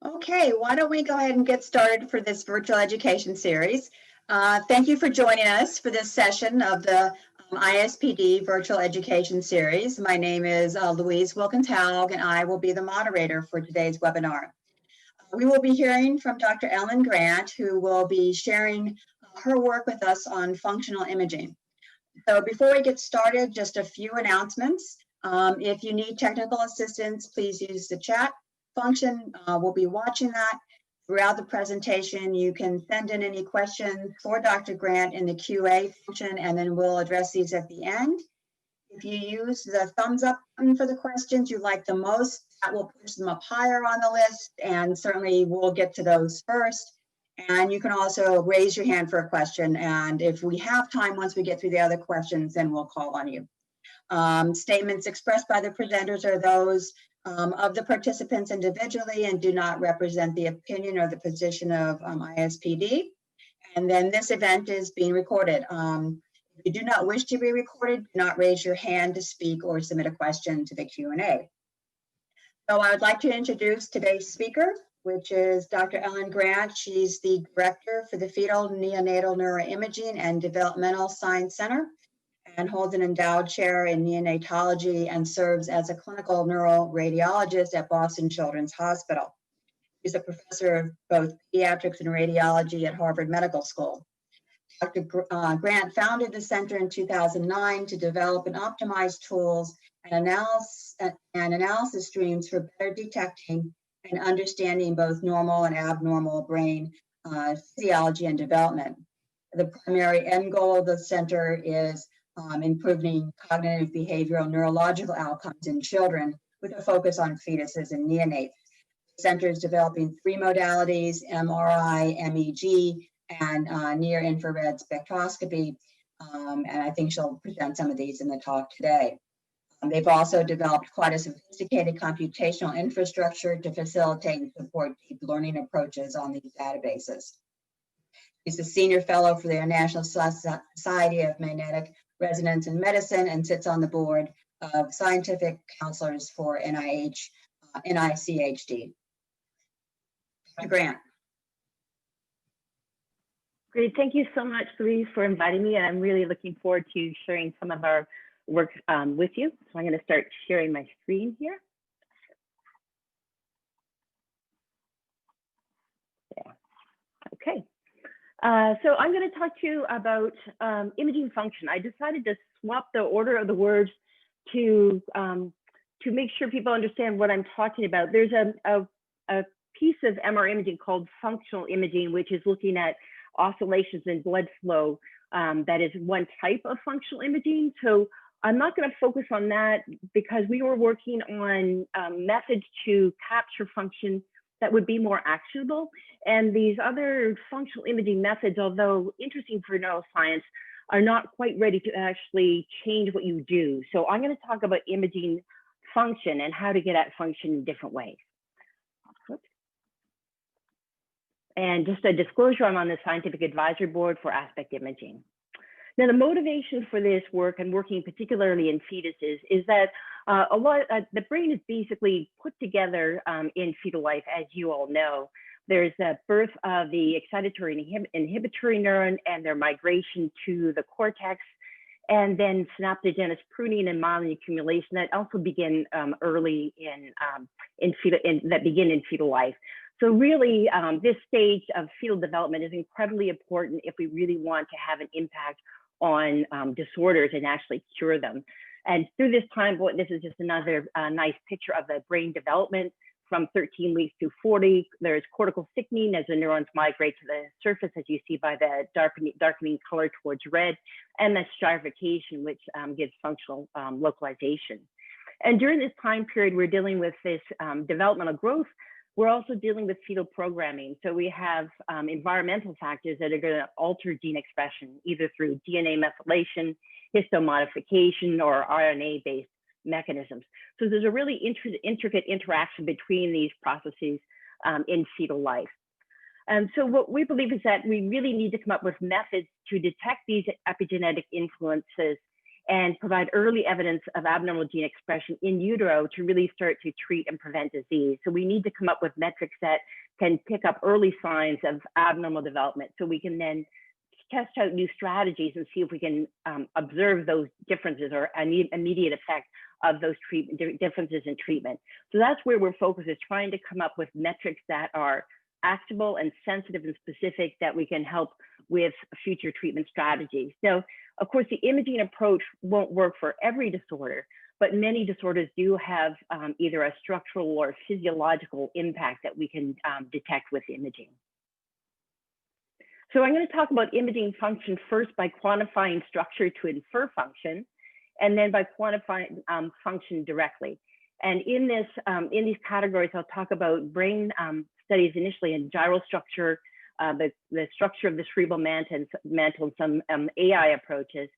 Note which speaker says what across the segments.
Speaker 1: Okay, why don't we go ahead and get started for this virtual education series. Thank you for joining us for this session of the ISPD virtual education series. My name is Louise Wilkins-Haug, and I will be the moderator for today's webinar. We will be hearing from Dr. Ellen Grant, who will be sharing her work with us on functional imaging. So before we get started, just a few announcements. If you need technical assistance, please use the chat function. We'll be watching that throughout the presentation. You can send in any questions for Dr. Grant in the QA function, and then we'll address these at the end. If you use the thumbs up button for the questions you like the most, that will push them up higher on the list, and certainly we'll get to those first. And you can also raise your hand for a question, and if we have time, once we get through the other questions, then we'll call on you. Statements expressed by the presenters are those of the participants individually and do not represent the opinion or the position of ISPD. And then this event is being recorded. If you do not wish to be recorded, do not raise your hand to speak or submit a question to the Q&A. So I would like to introduce today's speaker, which is Dr. Ellen Grant. She's the director for the Fetal Neonatal Neuroimaging and Developmental Science Center, and holds an endowed chair in neonatology and serves as a clinical neuroradiologist at Boston Children's Hospital. She's a professor of both pediatrics and radiology at Harvard Medical School. Dr. Grant founded the center in 2009 to develop and optimize tools and analysis streams for better detecting and understanding both normal and abnormal brain physiology and development. The primary end goal of the center is improving cognitive, behavioral, neurological outcomes in children with a focus on fetuses and neonates. The center is developing 3 modalities: MRI, MEG, and near-infrared spectroscopy. And I think she'll present some of these in the talk today. They've also developed quite a sophisticated computational infrastructure to facilitate and support deep learning approaches on these databases. He's a senior fellow for the International Society of Magnetic Resonance in Medicine and sits on the board of scientific counselors for NICHD. Dr. Grant.
Speaker 2: Great, thank you so much, Louise, for inviting me, and I'm really looking forward to sharing some of our work with you. So I'm going to start sharing my screen here. Yeah. Okay. So I'm going to talk to you about imaging function. I decided to swap the order of the words to make sure people understand what I'm talking about. There's a piece of MR imaging called functional imaging, which is looking at oscillations in blood flow. That is one type of functional imaging. So I'm not going to focus on that because we were working on methods to capture function that would be more actionable. And these other functional imaging methods, although interesting for neuroscience, are not quite ready to actually change what you do. So I'm going to talk about imaging function and how to get at function in different ways. Oops. And just a disclosure, I'm on the scientific advisory board for aspect imaging. Now, the motivation for this work, and working particularly in fetuses, is that the brain is basically put together in fetal life, as you all know. There's the birth of the excitatory and inhibitory neuron and their migration to the cortex, and then synaptogenesis, pruning, and myelin accumulation that also begin early in fetal life. So really, this stage of fetal development is incredibly important if we really want to have an impact on disorders and actually cure them. And through this time, this is just another nice picture of the brain development from 13 weeks to 40. There's cortical thickening as the neurons migrate to the surface, as you see by the darkening color towards red, and the stratification, which gives functional localization. And during this time period, we're dealing with this developmental growth. We're also dealing with fetal programming. So we have environmental factors that are going to alter gene expression, either through DNA methylation, histomodification, or RNA-based mechanisms. So there's a really intricate interaction between these processes in fetal life. And so what we believe is that we really need to come up with methods to detect these epigenetic influences and provide early evidence of abnormal gene expression in utero to really start to treat and prevent disease. So we need to come up with metrics that can pick up early signs of abnormal development, so we can then test out new strategies and see if we can observe those differences or an immediate effect of those differences in treatment. So that's where we're focused, is trying to come up with metrics that are actionable and sensitive and specific that we can help with future treatment strategies. Now, of course, the imaging approach won't work for every disorder, but many disorders do have either a structural or physiological impact that we can detect with imaging. So I'm going to talk about imaging function first by quantifying structure to infer function, and then by quantifying function directly. And in these categories, I'll talk about brain studies initially in gyral structure, the structure of the cerebral mantle, and some AI approaches.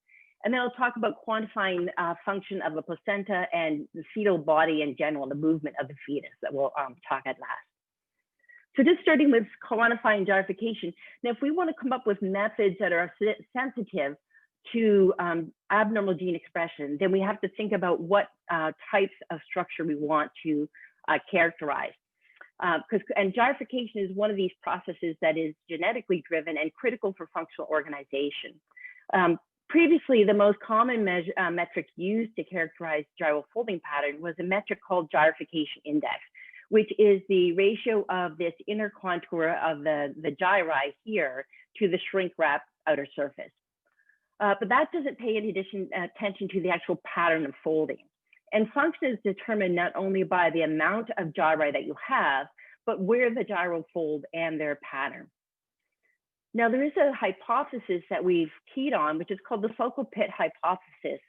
Speaker 2: And then I'll talk about quantifying function of the placenta and the fetal body in general, the movement of the fetus, that we'll talk at last. So just starting with quantifying gyrification. Now, if we want to come up with methods that are sensitive to abnormal gene expression, then we have to think about what types of structure we want to characterize. And gyrification is one of these processes that is genetically driven and critical for functional organization. Previously, the most common metric used to characterize gyral folding pattern was a metric called gyrification index, which is the ratio of this inner contour of the gyri here to the shrink wrap outer surface. But that doesn't pay any attention to the actual pattern of folding. And function is determined not only by the amount of gyri that you have, but where the gyral fold and their pattern. Now, there is a hypothesis that we've keyed on, which is called the Sulcal pit hypothesis.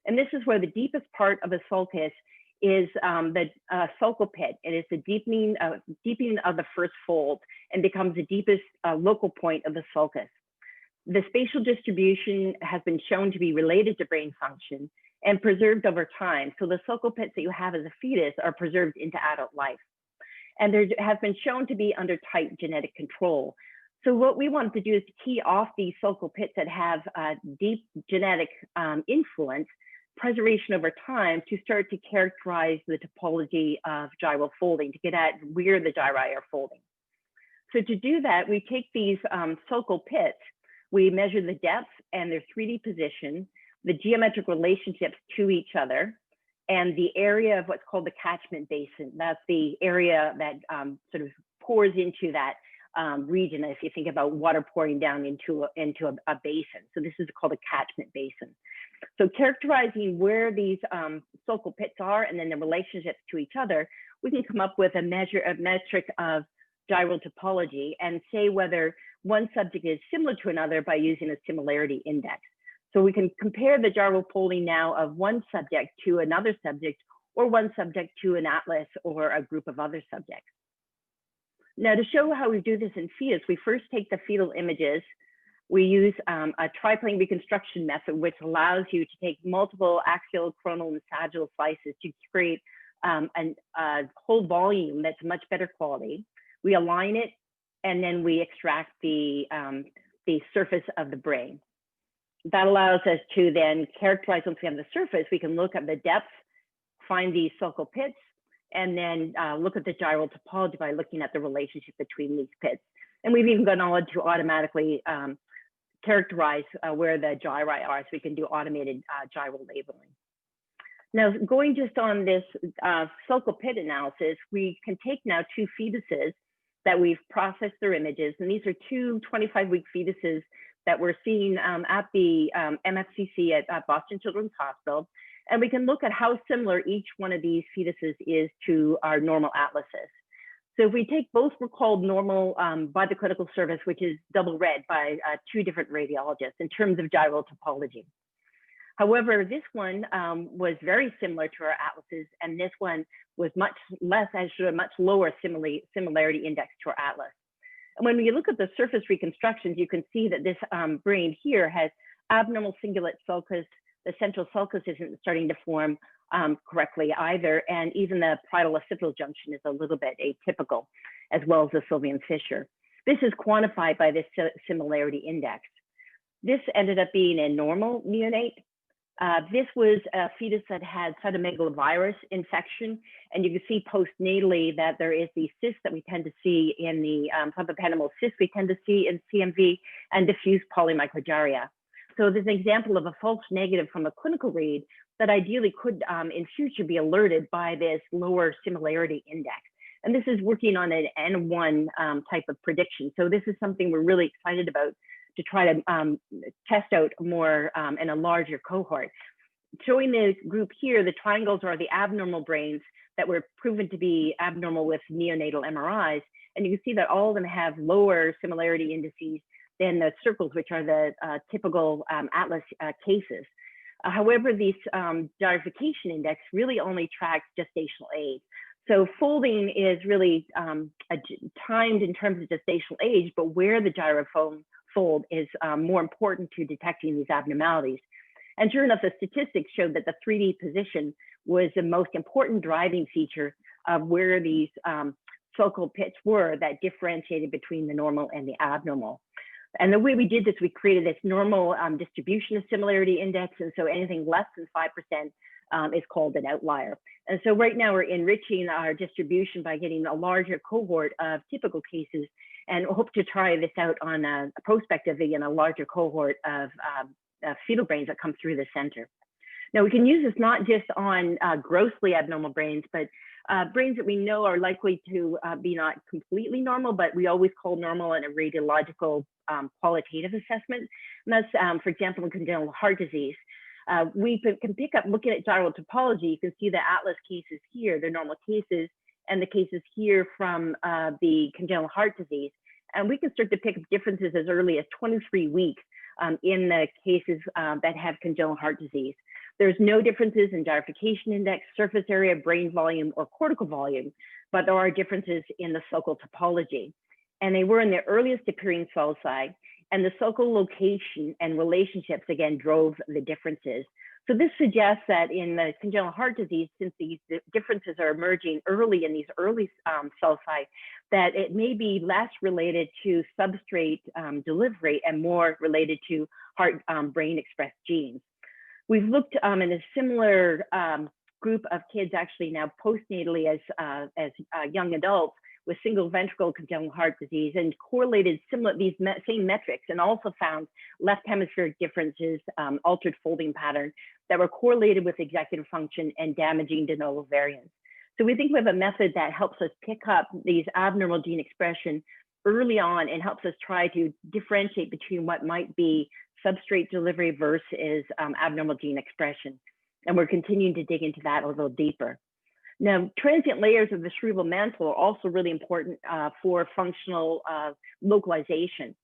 Speaker 2: And this is where the deepest part of a sulcus is the sulcal pit. It is the deepening of the first fold and becomes the deepest local point of the sulcus. The spatial distribution has been shown to be related to brain function and preserved over time. So the sulcal pits that you have as a fetus are preserved into adult life. And there has been shown to be under tight genetic control. So what we wanted to do is to key off these sulcal pits that have deep genetic influence, preservation over time, to start to characterize the topology of gyral folding, to get at where the gyri are folding. So to do that, we take these sulcal pits, we measure the depth and their 3D position, the geometric relationships to each other, and the area of what's called the catchment basin. That's the area that sort of pours into that region, if you think about water pouring down into a basin. So this is called a catchment basin. So characterizing where these sulcal pits are and then the relationships to each other, we can come up with a metric of gyral topology and say whether one subject is similar to another by using a similarity index. So we can compare the gyral folding now of one subject to another subject, or one subject to an atlas or a group of other subjects. Now, to show how we do this in fetus, we first take the fetal images. We use a triplane reconstruction method, which allows you to take multiple axial, coronal, and sagittal slices to create a whole volume that's much better quality. We align it, and then we extract the surface of the brain. That allows us to then characterize, once we have the surface, we can look at the depth, find these sulcal pits, and then look at the gyral topology by looking at the relationship between these pits. And we've even gone on to automatically characterize where the gyri are, so we can do automated gyral labeling. Now, going just on this sulcal pit analysis, we can take now two fetuses that we've processed their images, and these are two 25-week fetuses that we're seeing at the MFCC at Boston Children's Hospital. And we can look at how similar each one of these fetuses is to our normal atlases. So if we take both, were called normal by the clinical service, which is double read by two different radiologists in terms of gyral topology. However, this one was very similar to our atlases, and this one was much less, actually a much lower similarity index to our atlas. And when we look at the surface reconstructions, you can see that this brain here has abnormal cingulate sulcus. The central sulcus isn't starting to form correctly either, and even the parietal occipital junction is a little bit atypical, as well as the sylvian fissure. This is quantified by this similarity index. This ended up being a normal neonate, This was a fetus that had cytomegalovirus infection, and you can see postnatally that there is the cyst that we tend to see in the subependymal cyst we tend to see in CMV, and diffuse polymicrogyria. So there's an example of a false negative from a clinical read that ideally could in future be alerted by this lower similarity index. And this is working on an N1 type of prediction. So this is something we're really excited about to try to test out more in a larger cohort. Showing the group here, the triangles are the abnormal brains that were proven to be abnormal with neonatal MRIs. And you can see that all of them have lower similarity indices than the circles, which are the typical atlas cases. However, this gyrification index really only tracks gestational age. So folding is really timed in terms of gestational age, but where the gyrofold is more important to detecting these abnormalities. And sure enough, the statistics showed that the 3D position was the most important driving feature of where these Sulcal pits were that differentiated between the normal and the abnormal. And the way we did this, we created this normal distribution of similarity index. And so anything less than 5% is called an outlier. And so right now we're enriching our distribution by getting a larger cohort of typical cases, and hope to try this out on prospectively in a larger cohort of fetal brains that come through the center. Now we can use this not just on grossly abnormal brains, but brains that we know are likely to be not completely normal, but we always call normal in a radiological qualitative assessment. And that's, for example, in congenital heart disease. We can pick up, looking at gyral topology, you can see the atlas cases here, they're normal cases, and the cases here from the congenital heart disease. And we can start to pick up differences as early as 23 weeks in the cases that have congenital heart disease. There's no differences in gyrification index, surface area, brain volume, or cortical volume, but there are differences in the Sulcal topology. And they were in the earliest appearing sulci, and the Sulcal location and relationships again drove the differences. So this suggests that in the congenital heart disease, since these differences are emerging early in these early sulci, that it may be less related to substrate delivery and more related to heart brain expressed genes. We've looked in a similar group of kids actually now postnatally as young adults with single ventricle congenital heart disease, and correlated these same metrics, and also found left hemispheric differences, altered folding pattern that were correlated with executive function and damaging de novo variants. So we think we have a method that helps us pick up these abnormal gene expression early on and helps us try to differentiate between what might be substrate delivery versus abnormal gene expression. And we're continuing to dig into that a little deeper. Now, transient layers of the cerebral mantle are also really important for functional localization.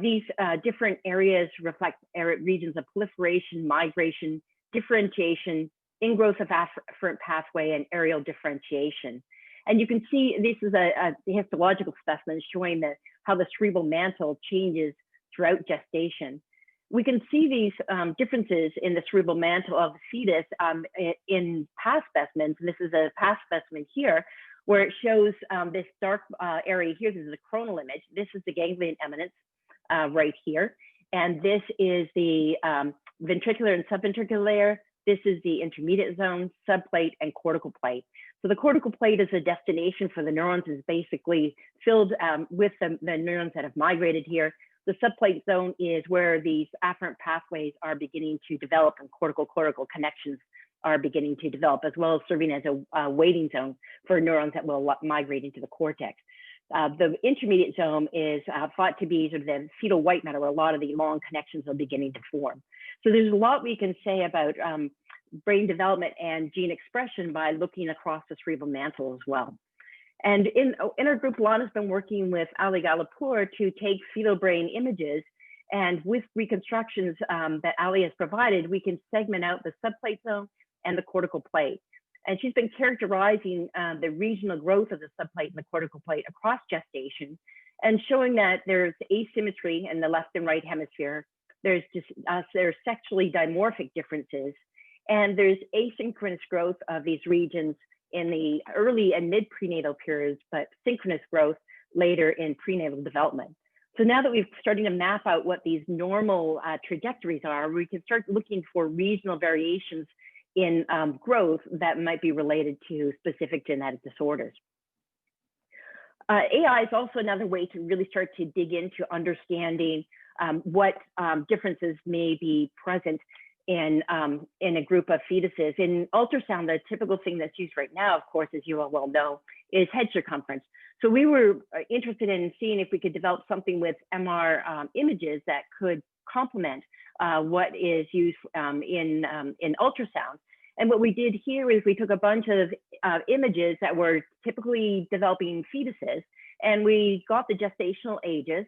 Speaker 2: These different areas reflect regions of proliferation, migration, differentiation, ingrowth of afferent pathway, and areal differentiation. And you can see this is a histological specimen showing how the cerebral mantle changes throughout gestation. We can see these differences in the cerebral mantle of the fetus in past specimens. And this is a past specimen here, where it shows this dark area here. This is a coronal image. This is the ganglion eminence right here. And this is the ventricular and subventricular layer. This is the intermediate zone, subplate, and cortical plate. So the cortical plate is a destination for the neurons, is basically filled with the neurons that have migrated here. The subplate zone is where these afferent pathways are beginning to develop and cortical-cortical connections are beginning to develop, as well as serving as a waiting zone for neurons that will migrate into the cortex. The intermediate zone is thought to be sort of the fetal white matter, where a lot of the long connections are beginning to form. So there's a lot we can say about brain development and gene expression by looking across the cerebral mantle as well. And in our group, Lana's been working with Ali Galapour to take fetal brain images, and with reconstructions that Ali has provided, we can segment out the subplate zone and the cortical plate. And she's been characterizing the regional growth of the subplate and the cortical plate across gestation, and showing that there's asymmetry in the left and right hemisphere. There's sexually dimorphic differences, and there's asynchronous growth of these regions in the early and mid prenatal periods, but synchronous growth later in prenatal development. So now that we've started to map out what these normal trajectories are, we can start looking for regional variations in growth that might be related to specific genetic disorders. AI is also another way to really start to dig into understanding what differences may be present in a group of fetuses. In ultrasound, the typical thing that's used right now, of course, as you all well know, is head circumference. So we were interested in seeing if we could develop something with MR images that could complement what is used in ultrasound. And what we did here is we took a bunch of images that were typically developing fetuses, and we got the gestational ages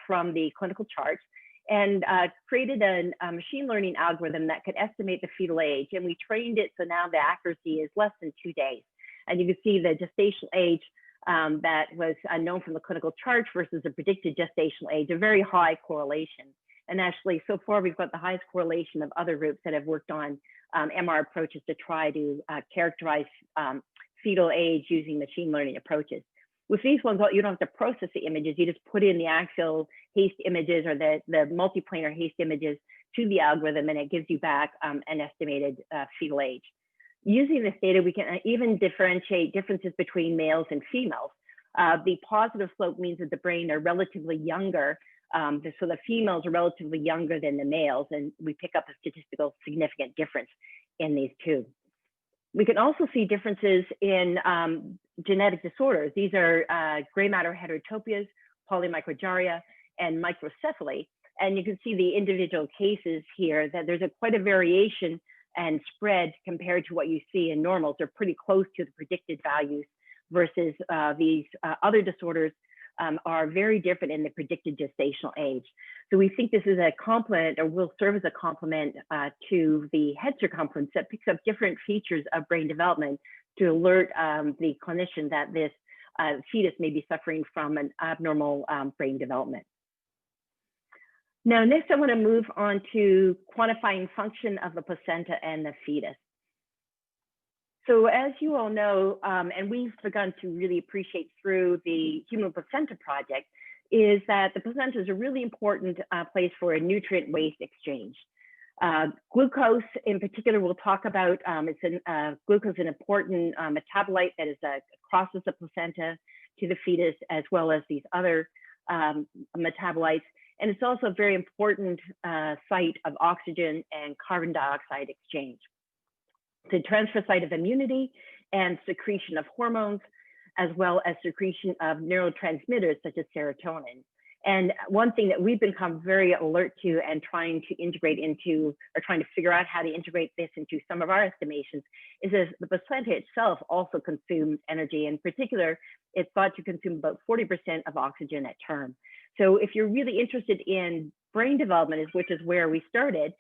Speaker 2: from the clinical charts and created a machine learning algorithm that could estimate the fetal age. And we trained it so now the accuracy is less than 2 days. And you can see the gestational age that was known from the clinical chart versus the predicted gestational age, a very high correlation. And actually, so far, we've got the highest correlation of other groups that have worked on MR approaches to try to characterize fetal age using machine learning approaches. With these ones, you don't have to process the images. You just put in the axial haste images or the multiplanar haste images to the algorithm, and it gives you back an estimated fetal age. Using this data, we can even differentiate differences between males and females. The positive slope means that the brain are relatively younger. So the females are relatively younger than the males, and we pick up a statistical significant difference in these two. We can also see differences in genetic disorders. These are gray matter heterotopias, polymicrogyria, and microcephaly. And you can see the individual cases here that there's quite a variation and spread compared to what you see in normals. They're pretty close to the predicted values versus these other disorders are very different in the predicted gestational age. So we think this is a complement, or will serve as a complement to the head circumference that picks up different features of brain development to alert the clinician that this fetus may be suffering from an abnormal brain development. Now, next I want to move on to quantifying function of the placenta and the fetus. So as you all know, and we've begun to really appreciate through the Human Placenta Project, is that the placenta is a really important place for a nutrient waste exchange. Glucose in particular, we'll talk about, glucose is an important metabolite that is crosses the placenta to the fetus, as well as these other metabolites. And it's also a very important site of oxygen and carbon dioxide exchange. The transfer site of immunity and secretion of hormones, as well as secretion of neurotransmitters such as serotonin. And one thing that we've become very alert to and trying to integrate into, or trying to figure out how to integrate this into some of our estimations, is that the placenta itself also consumes energy. In particular, it's thought to consume about 40% of oxygen at term. So if you're really interested in brain development, which is where we started,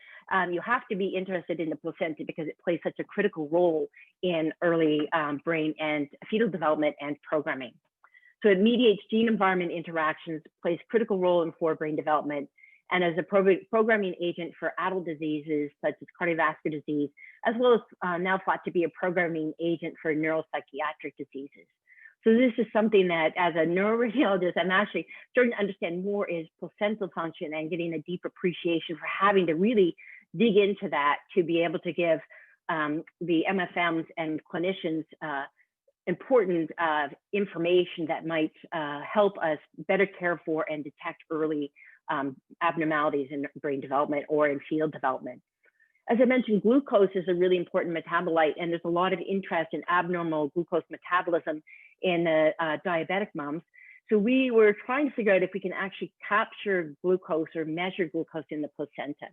Speaker 2: you have to be interested in the placenta because it plays such a critical role in early brain and fetal development and programming. So it mediates gene-environment interactions, plays a critical role in forebrain development, and as a programming agent for adult diseases such as cardiovascular disease, as well as now thought to be a programming agent for neuropsychiatric diseases. So this is something that, as a neuroradiologist, I'm actually starting to understand more is placental function and getting a deep appreciation for having to really dig into that to be able to give the MFMs and clinicians important information that might help us better care for and detect early abnormalities in brain development or in fetal development. As I mentioned, glucose is a really important metabolite, and there's a lot of interest in abnormal glucose metabolism in diabetic moms. So we were trying to figure out if we can actually capture glucose or measure glucose in the placenta.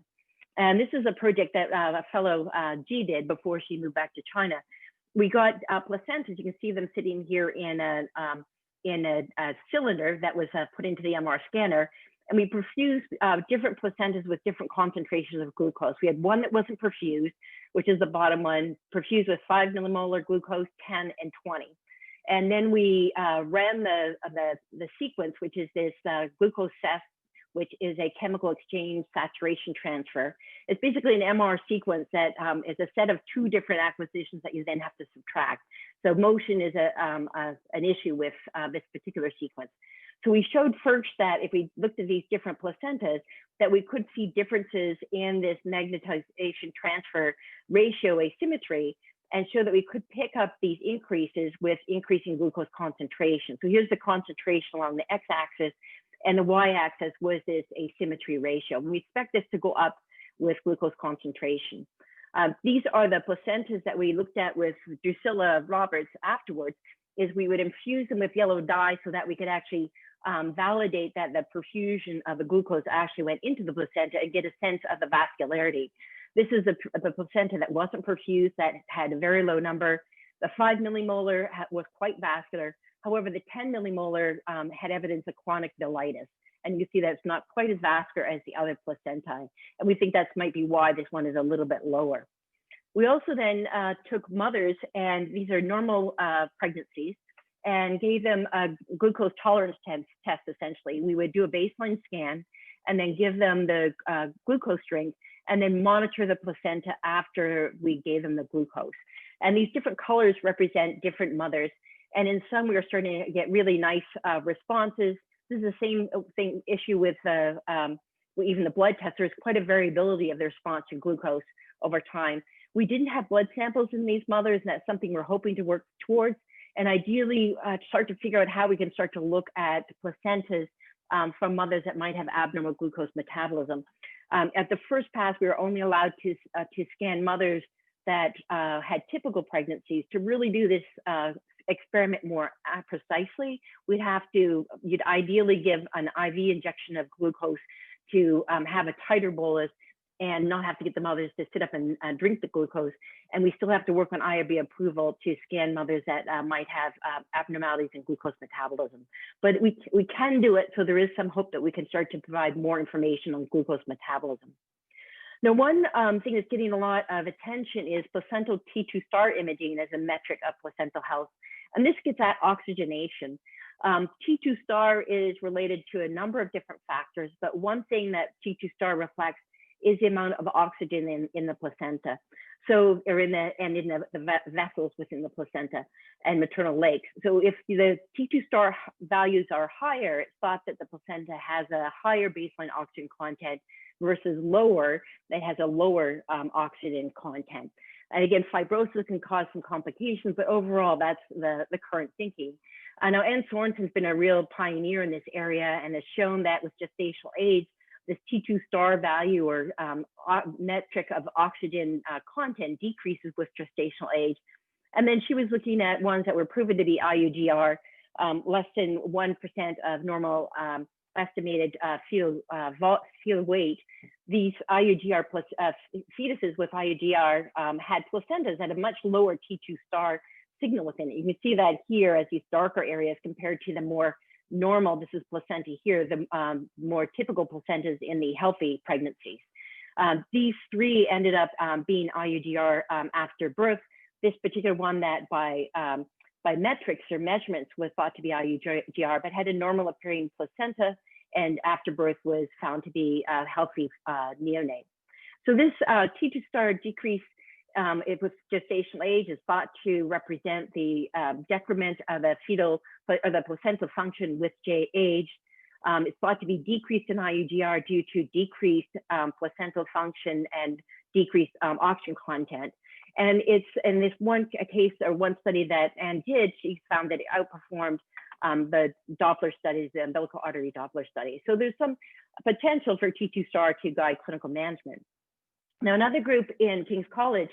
Speaker 2: And this is a project that a fellow G did before she moved back to China. We got placentas. You can see them sitting here in a cylinder that was put into the MR scanner. And we perfused different placentas with different concentrations of glucose. We had one that wasn't perfused, which is the bottom one, perfused with 5 millimolar glucose, 10, and 20. And then we ran the sequence, which is this glucose CEST which is a chemical exchange saturation transfer. It's basically an MR sequence that is a set of two different acquisitions that you then have to subtract. So motion is an issue with this particular sequence. So we showed first that if we looked at these different placentas, that we could see differences in this magnetization transfer ratio asymmetry, and show that we could pick up these increases with increasing glucose concentration. So here's the concentration along the x-axis, and the y-axis was this asymmetry ratio. We expect this to go up with glucose concentration. These are the placentas that we looked at with Drusilla Roberts afterwards, is we would infuse them with yellow dye so that we could actually validate that the perfusion of the glucose actually went into the placenta and get a sense of the vascularity. This is the placenta that wasn't perfused, that had a very low number. The 5 millimolar was quite vascular. However, the 10 millimolar had evidence of chronic bilitis. And you see that it's not quite as vascular as the other placentae. And we think that might be why this one is a little bit lower. We also then took mothers, and these are normal pregnancies, and gave them a glucose tolerance test, essentially. We would do a baseline scan and then give them the glucose drink, and then monitor the placenta after we gave them the glucose. And these different colors represent different mothers. And in some, we were starting to get really nice responses. This is the same issue with even the blood test. There's quite a variability of the response to glucose over time. We didn't have blood samples in these mothers, and that's something we're hoping to work towards. And ideally, start to figure out how we can start to look at placentas from mothers that might have abnormal glucose metabolism. At the first pass, we were only allowed to scan mothers that had typical pregnancies. To really do this experiment more precisely, you'd ideally give an IV injection of glucose to have a tighter bolus and not have to get the mothers to sit up and drink the glucose. And we still have to work on IRB approval to scan mothers that might have abnormalities in glucose metabolism. But we can do it, so there is some hope that we can start to provide more information on glucose metabolism. Now, one thing that's getting a lot of attention is placental T2 star imaging as a metric of placental health. And this gets at oxygenation. T2 star is related to a number of different factors, but one thing that T2 star reflects is the amount of oxygen in the placenta. So, or in the vessels within the placenta and maternal lakes. So if the T2 star values are higher, it's thought that the placenta has a higher baseline oxygen content versus lower, that has a lower oxygen content. And again, fibrosis can cause some complications, but overall, that's the current thinking. I know Anne Sorensen's been a real pioneer in this area and has shown that with gestational age, this T2 star value or metric of oxygen content decreases with gestational age. And then she was looking at ones that were proven to be IUGR, less than 1% of normal estimated fetal weight. These IUGR plus fetuses with IUGR had placentas at a much lower T2 star signal within it. You can see that here as these darker areas compared to the more normal, this is placenta here, the more typical placentas in the healthy pregnancies. These three ended up being IUGR after birth. This particular one that by metrics or measurements was thought to be IUGR, but had a normal appearing placenta, and after birth was found to be a healthy neonate. So this T2 star decrease it was gestational age is thought to represent the decrement of the fetal or the placental function with age. It's thought to be decreased in IUGR due to decreased placental function and decreased oxygen content. And it's in this one case or one study that Anne did, she found that it outperformed the Doppler studies, the umbilical artery Doppler study. So there's some potential for T2 star to guide clinical management. Now, another group in King's College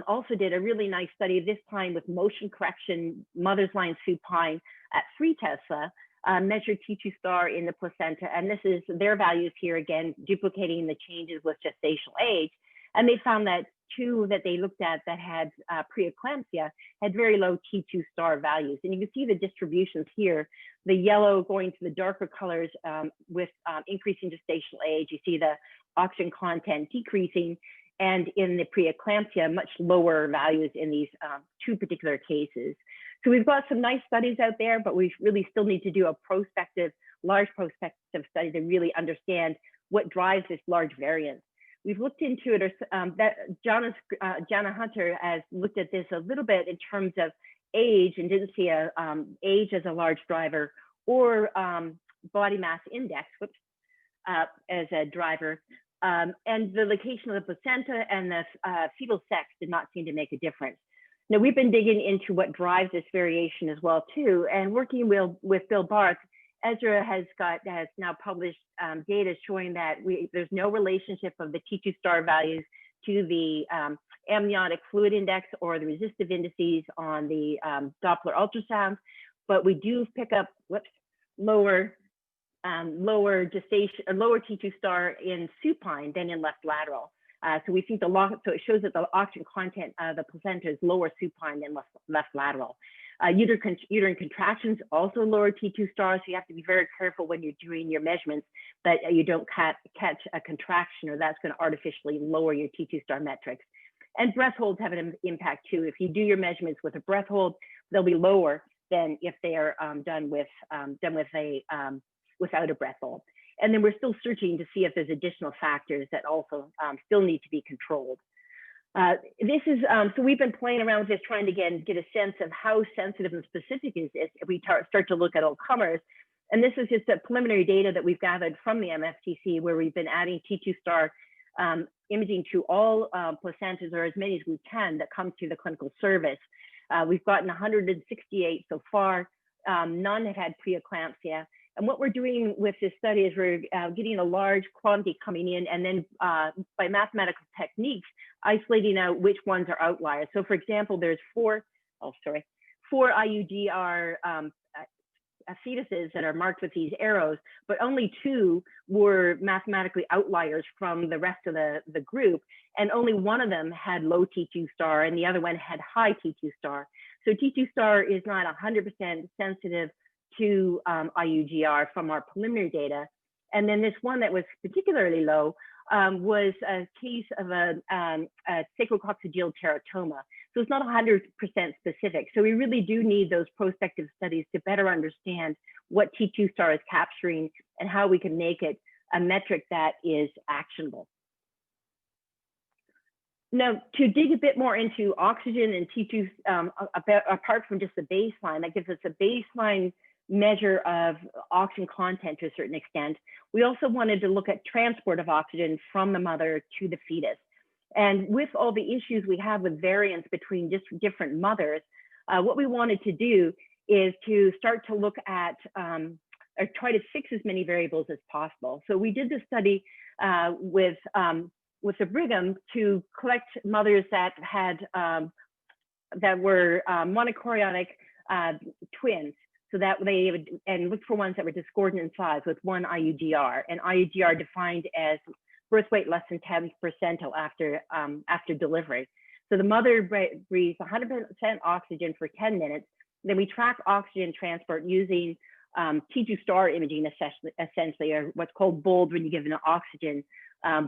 Speaker 2: also did a really nice study, this time with motion correction, mother's line supine at 3 Tesla, measured T2 star in the placenta. And this is their values here, again, duplicating the changes with gestational age. And they found that 2 that they looked at that had preeclampsia had very low T2 star values. And you can see the distributions here, the yellow going to the darker colors with increasing gestational age. You see the oxygen content decreasing, and in the preeclampsia, much lower values in these 2 particular cases. So we've got some nice studies out there, but we really still need to do a large prospective study to really understand what drives this large variance. We've looked into it, Jana Hunter has looked at this a little bit in terms of age and didn't see age as a large driver or body mass index as a driver. And the location of the placenta and the fetal sex did not seem to make a difference. Now, we've been digging into what drives this variation as well, too, and working with Bill Barth. Ezra has now published data showing that there's no relationship of the T2 star values to the amniotic fluid index or the resistive indices on the Doppler ultrasound, but we do pick up lower gestation, lower T2 star in supine than in left lateral. So we think so it shows that the oxygen content of the placenta is lower supine than left lateral. Uterine contractions also lower T2 stars, so you have to be very careful when you're doing your measurements that you don't catch a contraction, or that's going to artificially lower your T2 star metrics. And breath holds have an impact too. If you do your measurements with a breath hold, they'll be lower than if they are done without a breath hold. And then we're still searching to see if there's additional factors that also still need to be controlled. So we've been playing around with this, trying to get a sense of how sensitive and specific is this if we start to look at all comers. And this is just a preliminary data that we've gathered from the MFTC, where we've been adding T2 star imaging to all placentas, or as many as we can, that come to the clinical service. We've gotten 168 so far. None have had preeclampsia. And what we're doing with this study is we're getting a large quantity coming in, and then by mathematical techniques, isolating out which ones are outliers. So for example, there's four IUGR fetuses that are marked with these arrows, but only 2 were mathematically outliers from the rest of the group. And only one of them had low T2 star and the other one had high T2 star. So T2 star is not 100% sensitive to IUGR from our preliminary data. And then this one that was particularly low was a case of a sacrococcygeal teratoma. So it's not 100% specific. So we really do need those prospective studies to better understand what T2 star is capturing and how we can make it a metric that is actionable. Now, to dig a bit more into oxygen and T2, apart from just the baseline, that gives us a baseline measure of oxygen content to a certain extent. We also wanted to look at transport of oxygen from the mother to the fetus. And with all the issues we have with variance between different mothers, what we wanted to do is to start to look at or try to fix as many variables as possible. So we did this study with the Brigham to collect mothers that had that were monochorionic twins. So that they would, and look for ones that were discordant in size with 1 IUGR, and IUGR defined as birth weight less than 10 percentile after delivery. So the mother breathes 100% oxygen for 10 minutes. Then we track oxygen transport using T2 star imaging, essentially, or what's called BOLD when you give an oxygen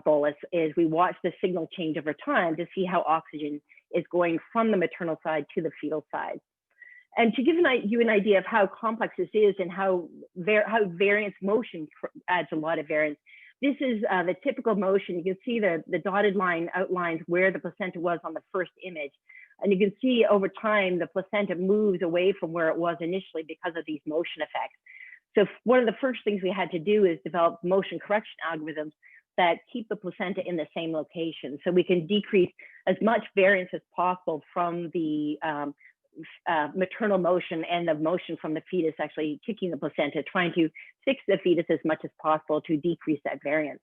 Speaker 2: bolus, is we watch the signal change over time to see how oxygen is going from the maternal side to the fetal side. And to give you an idea of how complex this is and how variance motion adds a lot of variance, this is the typical motion. You can see the dotted line outlines where the placenta was on the first image. And you can see over time, the placenta moves away from where it was initially because of these motion effects. So one of the first things we had to do is develop motion correction algorithms that keep the placenta in the same location, so we can decrease as much variance as possible from the maternal motion and the motion from the fetus actually kicking the placenta, trying to fix the fetus as much as possible to decrease that variance.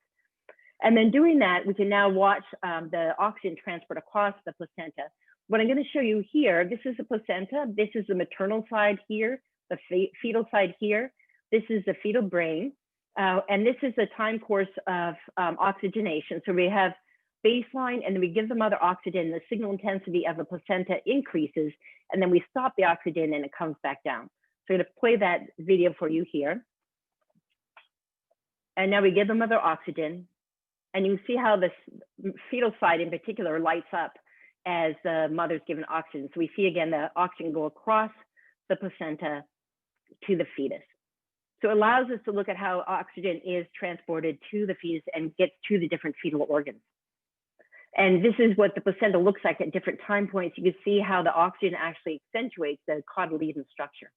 Speaker 2: And then doing that, we can now watch the oxygen transport across the placenta. What I'm going to show you here, this is the placenta, this is the maternal side here, the fetal side here, this is the fetal brain, and this is the time course of oxygenation. So we have baseline, and then we give the mother oxygen, the signal intensity of the placenta increases, and then we stop the oxygen and it comes back down. So I'm going to play that video for you here. And now we give the mother oxygen, and you can see how this fetal side in particular lights up as the mother's given oxygen. So we see again the oxygen go across the placenta to the fetus. So it allows us to look at how oxygen is transported to the fetus and gets to the different fetal organs. And this is what the placenta looks like at different time points. You can see how the oxygen actually accentuates the cotyledon structure.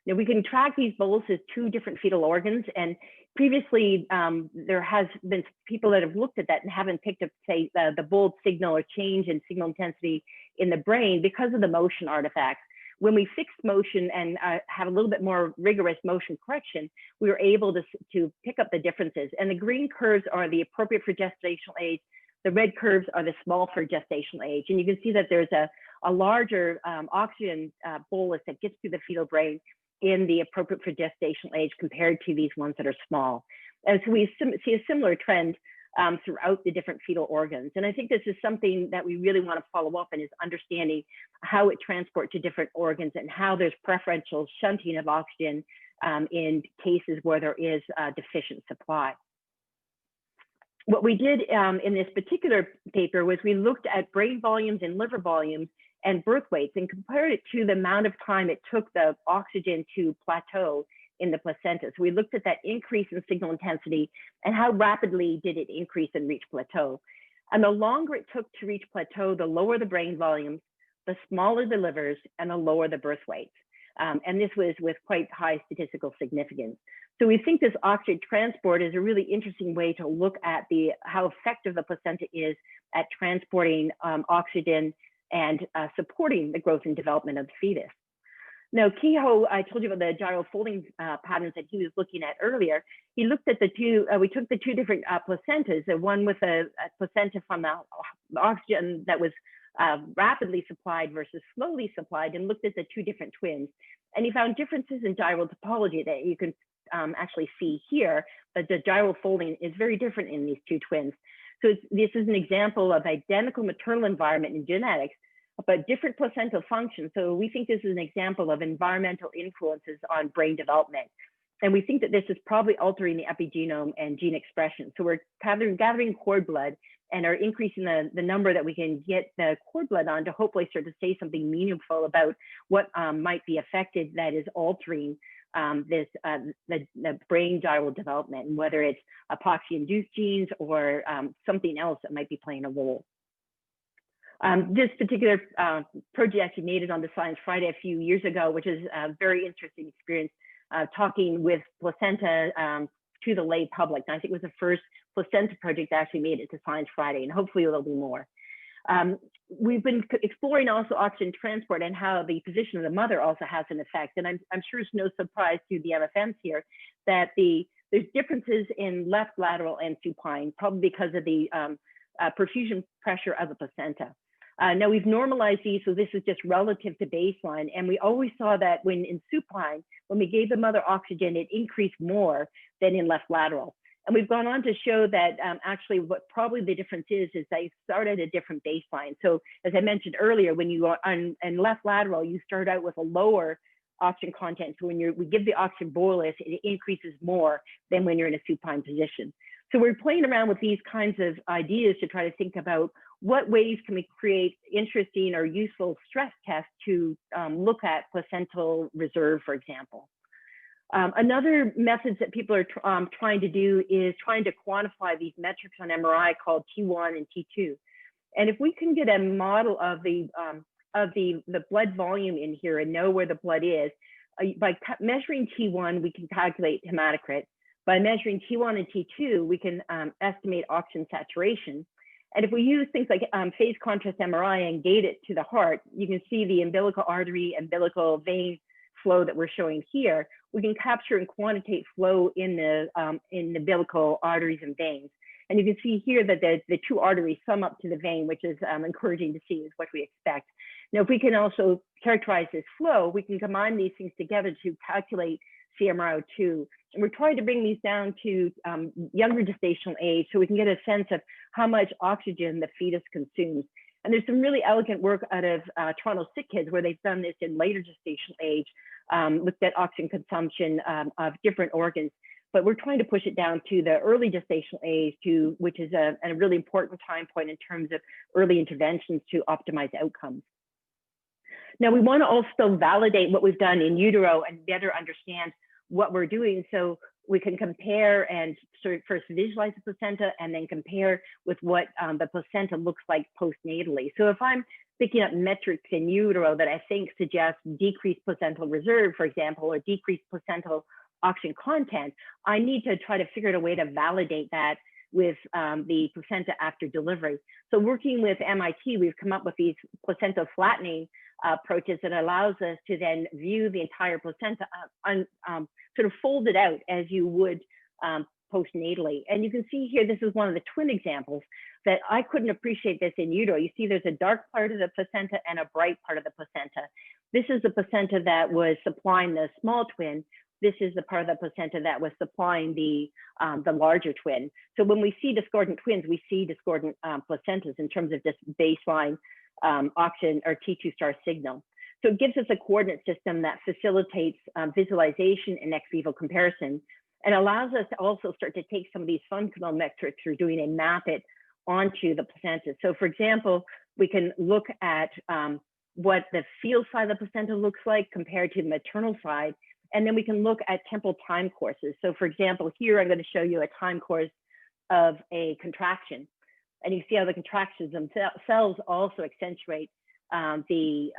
Speaker 2: Now we can track these boluses to different fetal organs, and previously there has been people that have looked at that and haven't picked up, say, the bold signal or change in signal intensity in the brain because of the motion artifacts. When we fixed motion and have a little bit more rigorous motion correction, we were able to pick up the differences. And the green curves are the appropriate for gestational age. The red curves are the small for gestational age. And you can see that there's a larger oxygen bolus that gets through the fetal brain in the appropriate for gestational age compared to these ones that are small. And so we see a similar trend throughout the different fetal organs. And I think this is something that we really want to follow up in, is understanding how it transports to different organs and how there's preferential shunting of oxygen in cases where there is deficient supply. What we did in this particular paper was we looked at brain volumes and liver volumes and birth weights and compared it to the amount of time it took the oxygen to plateau in the placenta. So we looked at that increase in signal intensity and how rapidly did it increase and reach plateau. And the longer it took to reach plateau, the lower the brain volumes, the smaller the livers, and the lower the birth weights. And this was with quite high statistical significance. So we think this oxygen transport is a really interesting way to look at how effective the placenta is at transporting oxygen and supporting the growth and development of the fetus. Now, Kehoe, I told you about the gyral folding patterns that he was looking at earlier. He looked at the two, we took the two different placentas, the one with a placenta from the oxygen that was rapidly supplied versus slowly supplied, and looked at the two different twins. And he found differences in gyral topology that you can actually see here, but the gyral folding is very different in these two twins. So this is an example of identical maternal environment in genetics, but different placental function. So we think this is an example of environmental influences on brain development. And we think that this is probably altering the epigenome and gene expression. So we're gathering cord blood and are increasing the number that we can get the cord blood on to hopefully start to say something meaningful about what might be affected that is altering the brain gyral development, and whether it's hypoxia-induced genes or something else that might be playing a role. This particular project actually made it on the Science Friday a few years ago, which is a very interesting experience, talking with placenta to the lay public. And I think it was the first placenta project that actually made it to Science Friday, and hopefully there'll be more. We've been exploring also oxygen transport and how the position of the mother also has an effect. And I'm sure it's no surprise to the MFMs here that there's differences in left lateral and supine, probably because of the perfusion pressure of the placenta. Now we've normalized these, so this is just relative to baseline. And we always saw that when in supine, when we gave the mother oxygen, it increased more than in left lateral. And we've gone on to show that actually what probably the difference is they start at a different baseline. So as I mentioned earlier, when you are on left lateral, you start out with a lower oxygen content. So when we give the oxygen bolus, it increases more than when you're in a supine position. So we're playing around with these kinds of ideas to try to think about what ways can we create interesting or useful stress tests to look at placental reserve, for example. Another method that people are trying to do is trying to quantify these metrics on MRI called T1 and T2. And if we can get a model of the blood volume in here and know where the blood is, by measuring T1, we can calculate hematocrit. By measuring T1 and T2, we can estimate oxygen saturation. And if we use things like phase contrast MRI and gate it to the heart, you can see the umbilical artery, umbilical vein flow that we're showing here. We can capture and quantitate flow in the umbilical arteries and veins. And you can see here that the two arteries sum up to the vein, which is encouraging to see, is what we expect. Now, if we can also characterize this flow, we can combine these things together to calculate CMRO2. And we're trying to bring these down to younger gestational age so we can get a sense of how much oxygen the fetus consumes. And there's some really elegant work out of Toronto Sick Kids where they've done this in later gestational age, looked at oxygen consumption of different organs. But we're trying to push it down to the early gestational age, which is a really important time point in terms of early interventions to optimize outcomes. Now, we want to also validate what we've done in utero and better understand what we're doing, so we can compare and sort of first visualize the placenta and then compare with what the placenta looks like postnatally. So if I'm picking up metrics in utero that I think suggest decreased placental reserve, for example, or decreased placental oxygen content, I need to try to figure out a way to validate that with the placenta after delivery. So working with MIT, we've come up with these placenta flattening approaches that allows us to then view the entire placenta sort of folded out as you would postnatally. And you can see here, this is one of the twin examples that I couldn't appreciate this in utero. You see there's a dark part of the placenta and a bright part of the placenta. This is the placenta that was supplying the small twin. This is the part of the placenta that was supplying the larger twin. So when we see discordant twins, we see discordant placentas in terms of this baseline oxygen or T2 star signal. So it gives us a coordinate system that facilitates visualization and ex vivo comparison, and allows us to also start to take some of these functional metrics we're doing and map it onto the placenta. So for example, we can look at what the field side of the placenta looks like compared to the maternal side. And then we can look at temporal time courses. So for example, here I'm going to show you a time course of a contraction. And you see how the contractions themselves also accentuate the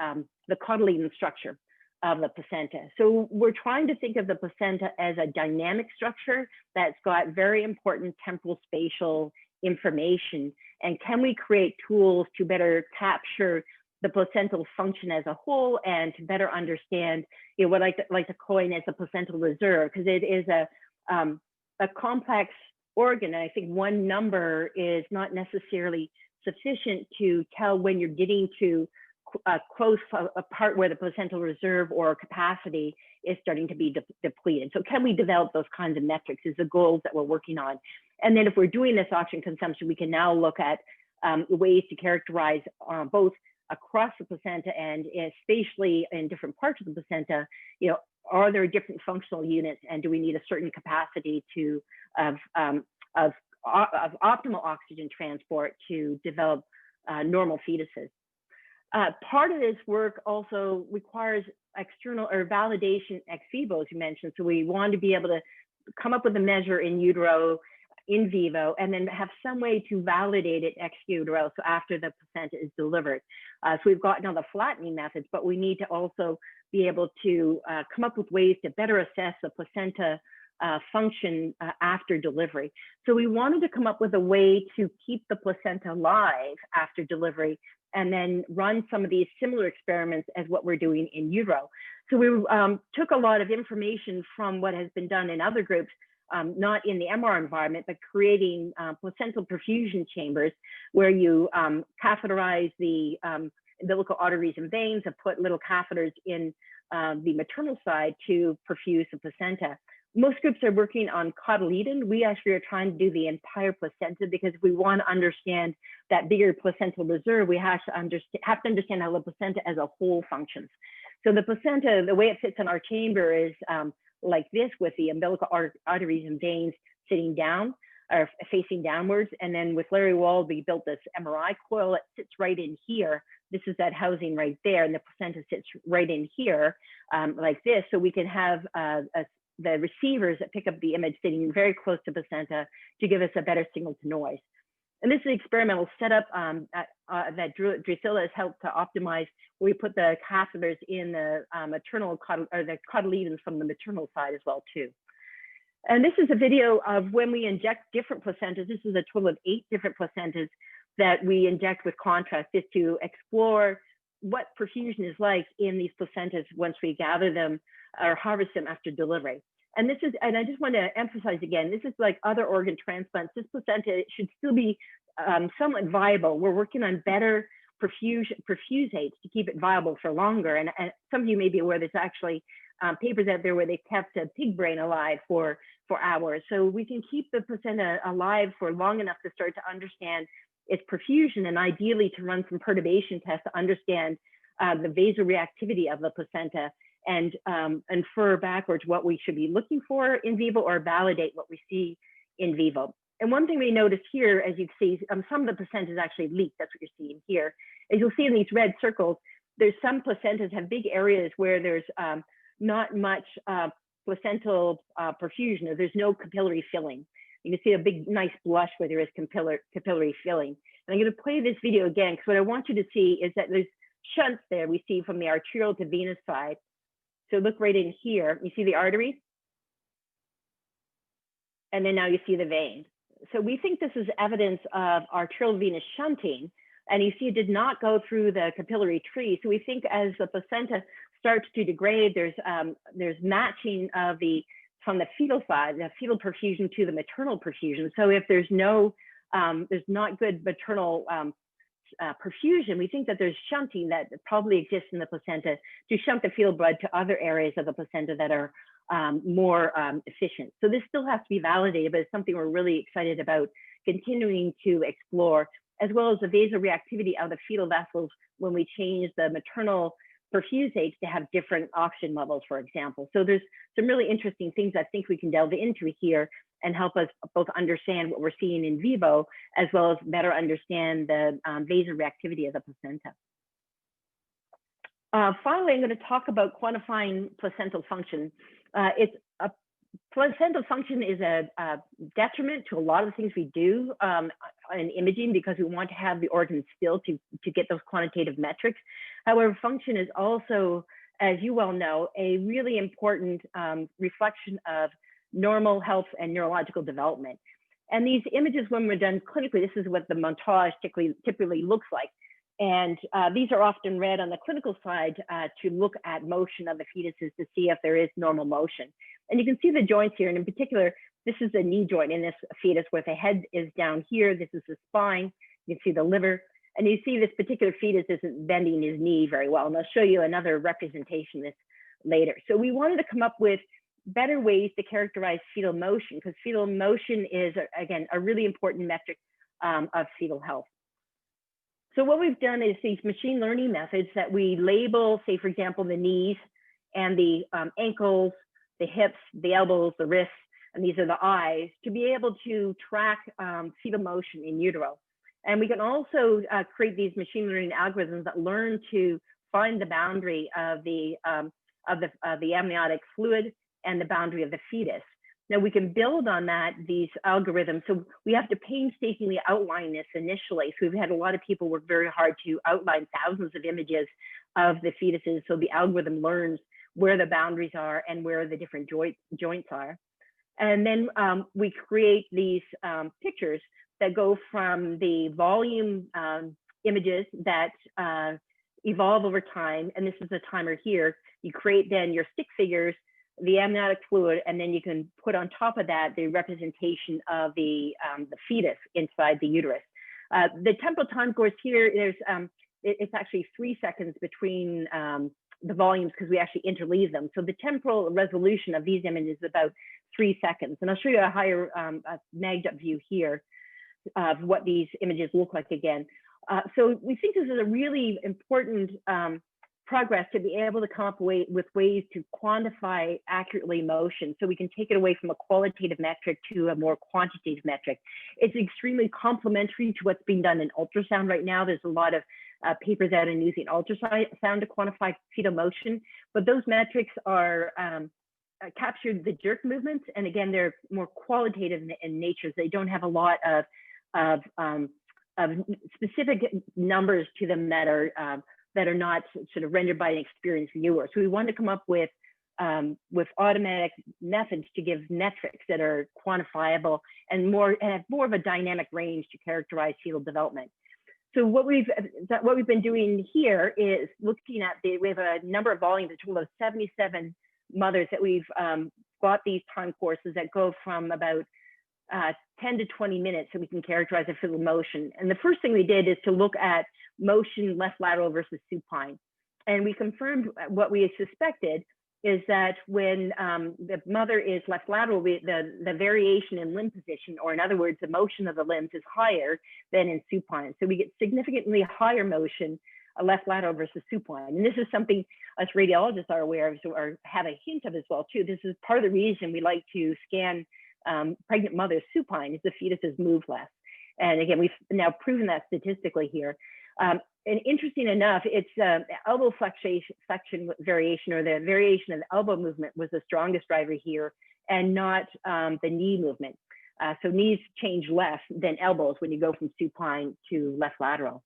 Speaker 2: cotyledon structure of the placenta. So we're trying to think of the placenta as a dynamic structure that's got very important temporal spatial information. And can we create tools to better capture the placental function as a whole and to better understand, what I like to coin as a placental reserve, because it is a complex organ. And I think one number is not necessarily sufficient to tell when you're getting to close a part where the placental reserve or capacity is starting to be depleted. So can we develop those kinds of metrics is the goals that we're working on. And then if we're doing this oxygen consumption, we can now look at ways to characterize both across the placenta and spatially in different parts of the placenta, are there different functional units, and do we need a certain capacity of optimal oxygen transport to develop normal fetuses? Part of this work also requires external or validation ex vivo, as you mentioned. So we want to be able to come up with a measure in utero, in vivo, and then have some way to validate it ex utero, so after the placenta is delivered. So we've got now the flattening methods, but we need to also be able to come up with ways to better assess the placenta function after delivery. So we wanted to come up with a way to keep the placenta alive after delivery, and then run some of these similar experiments as what we're doing in utero. So we took a lot of information from what has been done in other groups, not in the MR environment, but creating placental perfusion chambers where you catheterize the umbilical arteries and veins and put little catheters in the maternal side to perfuse the placenta. Most groups are working on cotyledon. We actually are trying to do the entire placenta, because if we want to understand that bigger placental reserve, we have to understand how the placenta as a whole functions. So the placenta, the way it fits in our chamber is like this, with the umbilical arteries and veins sitting down or facing downwards. And then with Larry Wald, we built this MRI coil that sits right in here. This is that housing right there, and the placenta sits right in here like this. So we can have the receivers that pick up the image sitting very close to placenta to give us a better signal to noise. And this is an experimental setup that Drusilla has helped to optimize. We put the catheters in the maternal or the cotyledons from the maternal side as well too. And this is a video of when we inject different placentas. This is a total of 8 different placentas that we inject with contrast, just to explore what perfusion is like in these placentas once we gather them or harvest them after delivery. And this is, and I just want to emphasize again, this is like other organ transplants. This placenta should still be somewhat viable. We're working on better perfusates to keep it viable for longer. And some of you may be aware there's actually papers out there where they kept a pig brain alive for hours. So we can keep the placenta alive for long enough to start to understand its perfusion, and ideally to run some perturbation tests to understand the vasoreactivity of the placenta, and infer backwards what we should be looking for in vivo, or validate what we see in vivo. And one thing we notice here, as you see, some of the placenta is actually leaked. That's what you're seeing here. As you'll see in these red circles, there's some placentas have big areas where there's not much placental perfusion, or there's no capillary filling. You can see a big, nice blush where there is capillary filling. And I'm going to play this video again, because what I want you to see is that there's shunts there we see from the arterial to venous side. So look right in here, you see the arteries? And then now you see the vein. So we think this is evidence of arterial venous shunting. And you see it did not go through the capillary tree. So we think as the placenta starts to degrade, there's matching of from the fetal side, the fetal perfusion to the maternal perfusion. So if there's not good maternal perfusion, we think that there's shunting that probably exists in the placenta to shunt the fetal blood to other areas of the placenta that are more efficient. So this still has to be validated, but it's something we're really excited about continuing to explore, as well as the vasoreactivity of the fetal vessels when we change the maternal perfusates to have different oxygen levels, for example. So there's some really interesting things I think we can delve into here and help us both understand what we're seeing in vivo, as well as better understand the vasoreactivity of the placenta. Finally, I'm going to talk about quantifying placental function. Placental function is a detriment to a lot of the things we do in imaging, because we want to have the organ still to get those quantitative metrics. However, function is also, as you well know, a really important reflection of normal health and neurological development. And these images, when we're done clinically, this is what the montage typically looks like. And these are often read on the clinical side to look at motion of the fetuses to see if there is normal motion. And you can see the joints here, and in particular, this is the knee joint in this fetus where the head is down here. This is the spine. You can see the liver. And you see this particular fetus isn't bending his knee very well. And I'll show you another representation of this later. So we wanted to come up with better ways to characterize fetal motion, because fetal motion is, again, a really important metric of fetal health. So what we've done is these machine learning methods that we label, say, for example, the knees and the ankles, the hips, the elbows, the wrists, and these are the eyes, to be able to track fetal motion in utero. And we can also create these machine learning algorithms that learn to find the boundary of the amniotic fluid and the boundary of the fetus. Now we can build on that, these algorithms. So we have to painstakingly outline this initially. So we've had a lot of people work very hard to outline thousands of images of the fetuses. So the algorithm learns where the boundaries are and where the different joints are. And then we create these pictures that go from the volume images that evolve over time. And this is a timer here. You create then your stick figures, the amniotic fluid, and then you can put on top of that the representation of the fetus inside the uterus. The temporal time course here, it's actually 3 seconds between the volumes, because we actually interleave them. So the temporal resolution of these images is about 3 seconds. And I'll show you a higher magged up view here of what these images look like again. So we think this is a really important progress to be able to come up with ways to quantify accurately motion, so we can take it away from a qualitative metric to a more quantitative metric. It's extremely complementary to what's being done in ultrasound right now. There's a lot of papers out in using ultrasound to quantify fetal motion, but those metrics are captured the jerk movements, and again, they're more qualitative in nature. They don't have a lot of specific numbers to them that are not sort of rendered by an experienced viewer. So we wanted to come up with automatic methods to give metrics that are quantifiable and have more of a dynamic range to characterize fetal development. So what we've been doing here is looking at we have a number of volumes, a total of 77 mothers that we've got these time courses that go from about 10 to 20 minutes, so we can characterize a fetal motion. And the first thing we did is to look at motion left lateral versus supine. And we confirmed what we suspected is that when the mother is left lateral, the variation in limb position, or in other words, the motion of the limbs, is higher than in supine. So we get significantly higher motion left lateral versus supine. And this is something us radiologists are aware of, or have a hint of as well too. This is part of the reason we like to scan pregnant mothers supine, is the fetuses move less. And again, we've now proven that statistically here. And interesting enough, it's elbow flexion variation, or the variation of the elbow movement, was the strongest driver here, and not the knee movement. So knees change less than elbows when you go from supine to left lateral.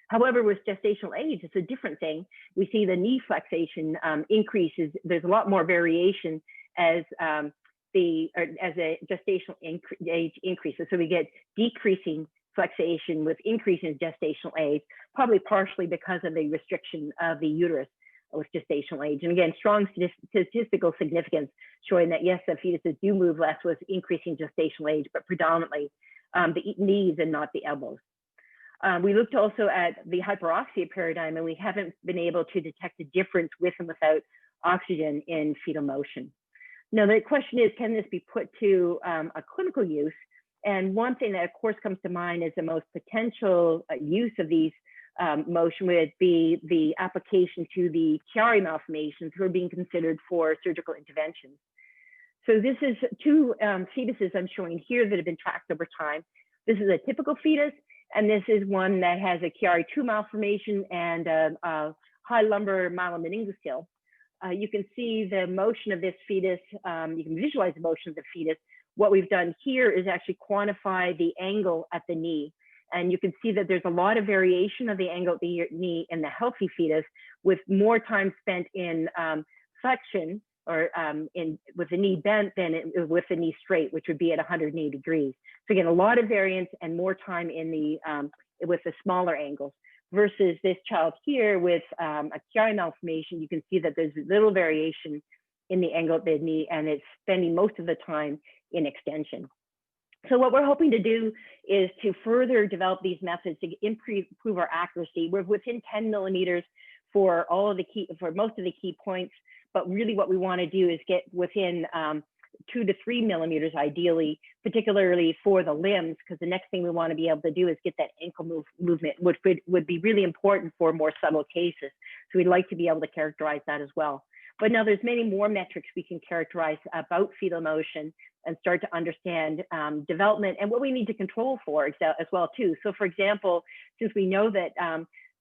Speaker 2: However, with gestational age, it's a different thing. We see the knee flexation increases. There's a lot more variation as a gestational age increases. So we get decreasing flexation with increasing gestational age, probably partially because of the restriction of the uterus with gestational age. And again, strong statistical significance showing that yes, the fetuses do move less with increasing gestational age, but predominantly the knees and not the elbows. We looked also at the hyperoxia paradigm, and we haven't been able to detect a difference with and without oxygen in fetal motion. Now, the question is, can this be put to a clinical use? And one thing that of course comes to mind is the most potential use of these motion would be the application to the Chiari malformations who are being considered for surgical interventions. So this is two fetuses I'm showing here that have been tracked over time. This is a typical fetus, and this is one that has a Chiari-2 malformation and a high lumbar myelomeningocele. You can see the motion of this fetus. You can visualize the motion of the fetus. What we've done here is actually quantify the angle at the knee. And you can see that there's a lot of variation of the angle at the knee in the healthy fetus, with more time spent in flexion or with the knee bent than with the knee straight, which would be at 180 degrees. So again, a lot of variance and more time in the with the smaller angles. Versus this child here with a Chiari malformation, you can see that there's little variation in the angle of the knee, and it's spending most of the time in extension. So what we're hoping to do is to further develop these methods to improve our accuracy. We're within 10 millimeters for most of the key points, but really what we want to do is get within 2 to 3 millimeters ideally, particularly for the limbs, because the next thing we want to be able to do is get that ankle movement, which would be really important for more subtle cases. So we'd like to be able to characterize that as well. But now there's many more metrics we can characterize about fetal motion and start to understand development and what we need to control for as well too. So for example, since we know that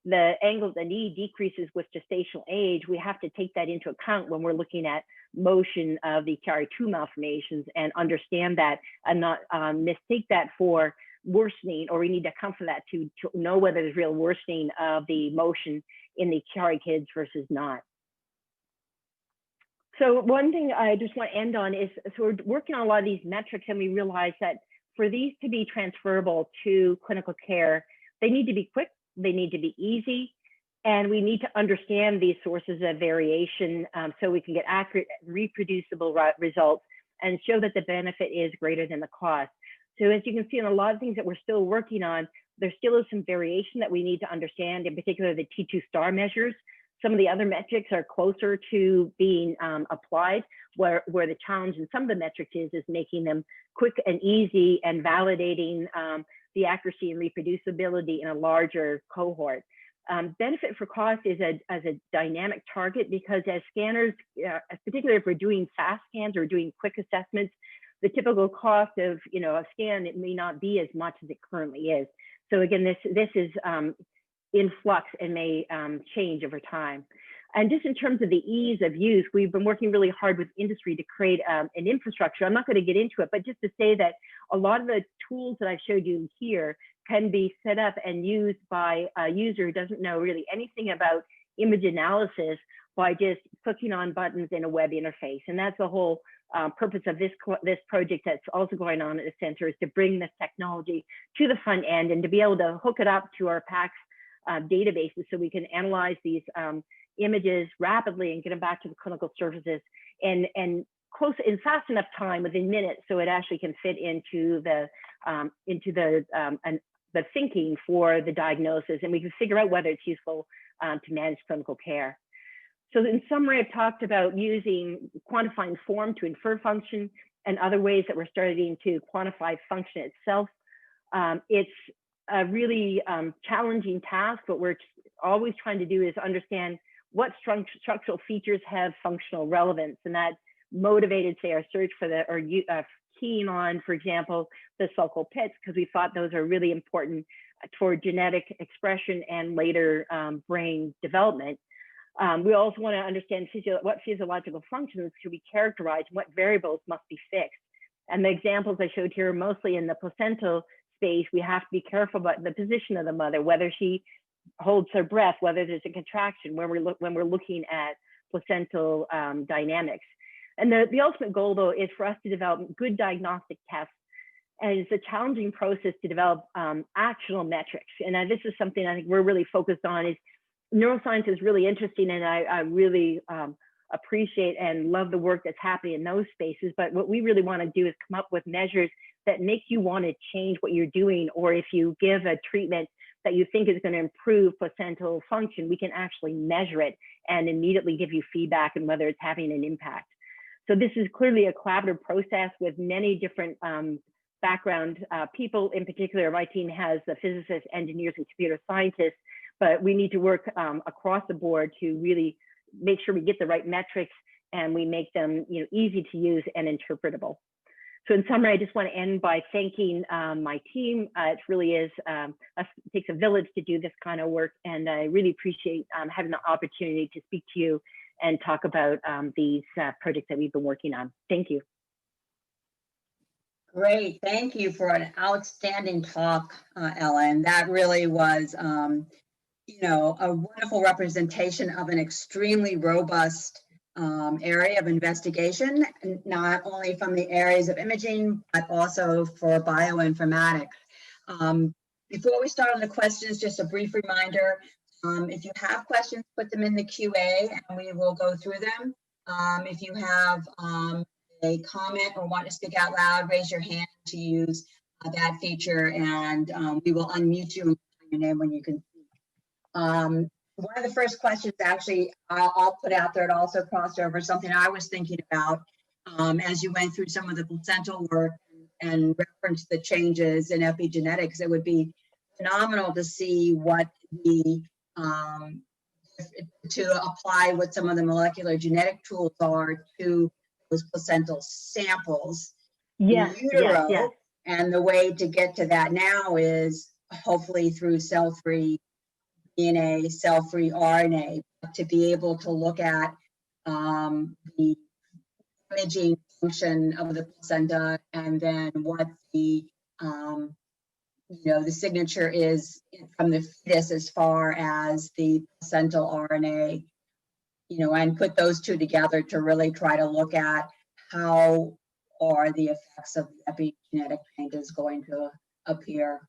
Speaker 2: the angle of the knee decreases with gestational age, we have to take that into account when we're looking at motion of the Chiari-2 malformations and understand that and not mistake that for worsening, or we need to account for that to know whether there's real worsening of the motion in the Chiari kids versus not. So one thing I just want to end on is, so we're working on a lot of these metrics, and we realize that for these to be transferable to clinical care, they need to be quick, they need to be easy, and we need to understand these sources of variation so we can get accurate, reproducible results and show that the benefit is greater than the cost. So as you can see in a lot of things that we're still working on, there still is some variation that we need to understand, in particular the T2 star measures. Some of the other metrics are closer to being applied, where the challenge in some of the metrics is making them quick and easy and validating the accuracy and reproducibility in a larger cohort. Benefit for cost is as a dynamic target, because as scanners, particularly if we're doing fast scans or doing quick assessments, the typical cost of a scan, it may not be as much as it currently is. So again, this is in flux and may change over time. And just in terms of the ease of use, we've been working really hard with industry to create an infrastructure. I'm not going to get into it, but just to say that a lot of the tools that I've showed you here can be set up and used by a user who doesn't know really anything about image analysis by just clicking on buttons in a web interface. And that's the whole purpose of this project that's also going on at the center, is to bring this technology to the front end and to be able to hook it up to our PACS databases so we can analyze these images rapidly and get them back to the clinical services and close in fast enough time, within minutes, so it actually can fit into the thinking for the diagnosis, and we can figure out whether it's useful to manage clinical care. So in summary, I've talked about using quantifying form to infer function and other ways that we're starting to quantify function itself. It's a really challenging task, but we're always trying to do is understand what structural features have functional relevance, and that motivated, say, our search for keying on, for example, the sulcal pits, because we thought those are really important for genetic expression and later brain development. We also want to understand what physiological functions should be characterized, what variables must be fixed. And the examples I showed here are mostly in the placental space. We have to be careful about the position of the mother, whether she holds her breath, whether there's a contraction, when we're looking at placental dynamics. And the ultimate goal, though, is for us to develop good diagnostic tests. And it's a challenging process to develop actionable metrics. And this is something I think we're really focused on. Is neuroscience is really interesting, and I really appreciate and love the work that's happening in those spaces. But what we really want to do is come up with measures that make you want to change what you're doing, or if you give a treatment that you think is going to improve placental function, we can actually measure it and immediately give you feedback on whether it's having an impact. So this is clearly a collaborative process with many different background people. In particular, my team has the physicists, engineers, and computer scientists, but we need to work across the board to really make sure we get the right metrics and we make them easy to use and interpretable. So in summary, I just want to end by thanking my team. It really is, it takes a village to do this kind of work, and I really appreciate having the opportunity to speak to you and talk about these projects that we've been working on. Thank you.
Speaker 1: Great, thank you for an outstanding talk, Ellen. That really was, a wonderful representation of an extremely robust area of investigation, not only from the areas of imaging, but also for bioinformatics. Before we start on the questions, just a brief reminder, if you have questions, put them in the QA and we will go through them. If you have a comment or want to speak out loud, raise your hand to use that feature, and we will unmute you and put your name when you can speak. One of the first questions, actually, I'll put out there, it also crossed over something I was thinking about as you went through some of the placental work and referenced the changes in epigenetics. It would be phenomenal to see what the to apply what some of the molecular genetic tools are to those placental samples in utero. And the way to get to that now is hopefully through cell-free DNA, cell-free RNA, to be able to look at the imaging function of the placenta, and then what the the signature is from the fetus as far as the placental RNA, and put those two together to really try to look at how are the effects of the epigenetic changes going to appear.